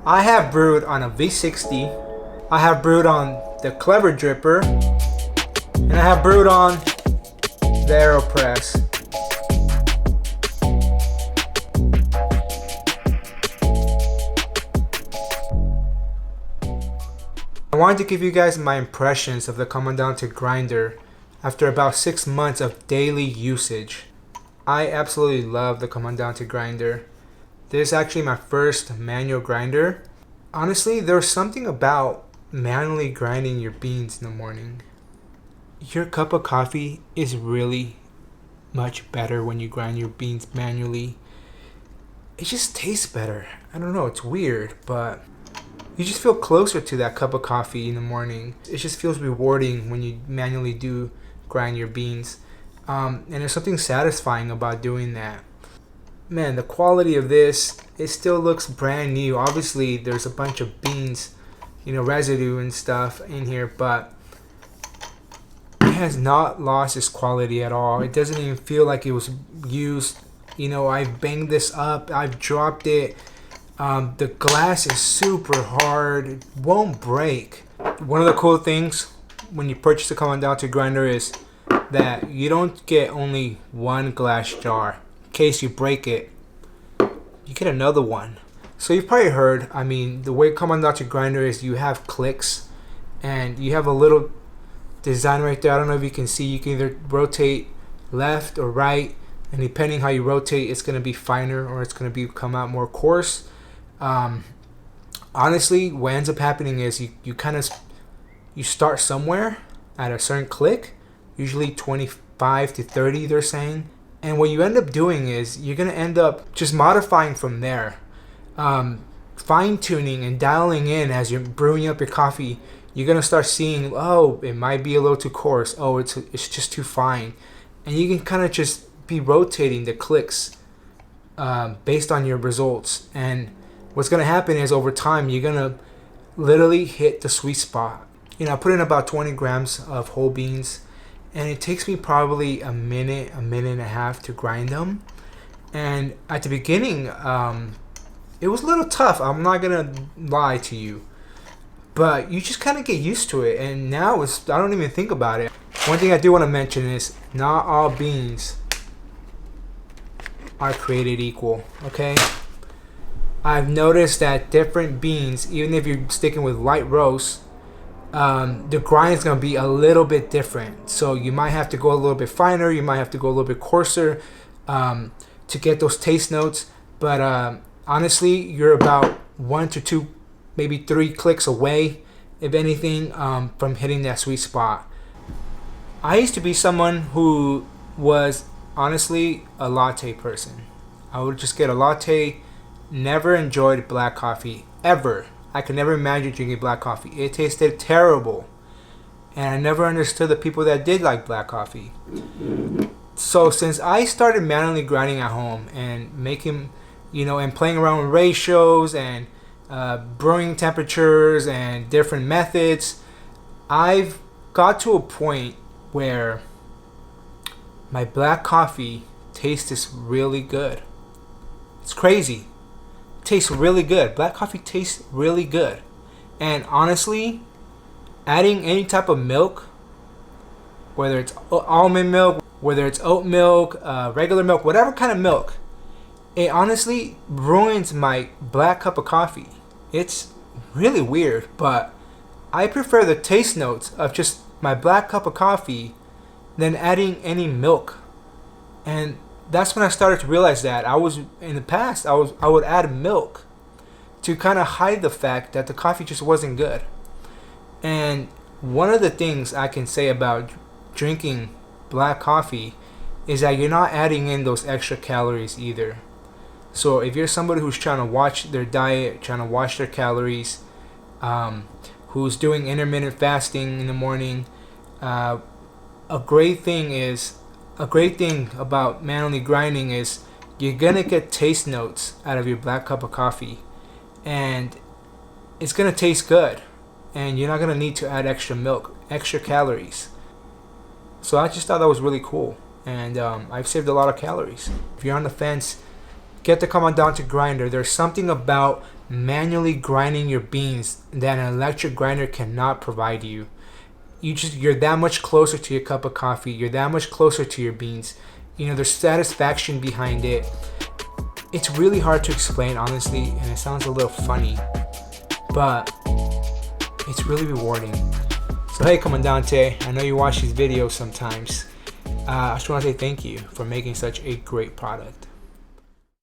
I have brewed on a V60, I have brewed on the Clever Dripper, and I have brewed on the AeroPress. I wanted to give you guys my impressions of the Comandante grinder after about 6 months of daily usage. I absolutely love the Comandante grinder. This is actually my first manual grinder. Honestly, there's something about manually grinding your beans in the morning. Your cup of coffee is really much better when you grind your beans manually. It just tastes better. I don't know, it's weird, but you just feel closer to that cup of coffee in the morning. It just feels rewarding when you manually do grind your beans. And there's something satisfying about doing that. Man, the quality of this, it still looks brand new. Obviously, there's a bunch of beans, residue and stuff in here, but it has not lost its quality at all. It doesn't even feel like it was used. I've banged this up, I've dropped it. The glass is super hard, it won't break. One of the cool things when you purchase a Comandante grinder is that you don't get only one glass jar. In case you break it, you get another one. So you've probably heard, the way Comandante grinder is, you have clicks and you have a little design right there. I don't know if you can see, you can either rotate left or right, and depending how you rotate, it's going to be finer or it's going to come out more coarse. Honestly, what ends up happening is you start somewhere at a certain click, usually 25 to 30 they're saying, and what you end up doing is you're going to end up just modifying from there, fine-tuning and dialing in as you're brewing up your coffee. You're going to start seeing, oh, it might be a little too coarse, oh, it's just too fine, and you can kind of just be rotating the clicks based on your results. And what's going to happen is over time you're going to literally hit the sweet spot. I put in about 20 grams of whole beans, and it takes me probably a minute and a half to grind them. And at the beginning, it was a little tough, I'm not gonna lie to you, but you just kind of get used to it, and now I don't even think about it. One thing I do want to mention is not all beans are created equal, okay? I've noticed that different beans, even if you're sticking with light roast, the grind is going to be a little bit different. So you might have to go a little bit finer, you might have to go a little bit coarser to get those taste notes. But honestly, you're about 1 to 2, maybe 3 clicks away, if anything, from hitting that sweet spot. I used to be someone who was honestly a latte person. I would just get a latte, never enjoyed black coffee, ever. I could never imagine drinking black coffee. It tasted terrible. And I never understood the people that did like black coffee. So since I started manually grinding at home and making, and playing around with ratios and brewing temperatures and different methods, I've got to a point where my black coffee tastes really good. It's crazy. Tastes really good. Black coffee tastes really good. And honestly, adding any type of milk, whether it's almond milk, whether it's oat milk, regular milk, whatever kind of milk, it honestly ruins my black cup of coffee. It's really weird, but I prefer the taste notes of just my black cup of coffee than adding any milk. And that's when I started to realize that in the past I would add milk to kind of hide the fact that the coffee just wasn't good. And one of the things I can say about drinking black coffee is that you're not adding in those extra calories either. So if you're somebody who's trying to watch their diet, trying to watch their calories, who's doing intermittent fasting in the morning, a great thing about manually grinding is you're gonna get taste notes out of your black cup of coffee, and it's gonna taste good, and you're not gonna need to add extra milk, extra calories. So I just thought that was really cool, and I've saved a lot of calories. If you're on the fence, get the Comandante grinder. There's something about manually grinding your beans that an electric grinder cannot provide you. You're that much closer to your cup of coffee. You're that much closer to your beans. You know, there's satisfaction behind it. It's really hard to explain, honestly, and it sounds a little funny, but it's really rewarding. So hey, Comandante, I know you watch these videos sometimes. I just want to say thank you for making such a great product.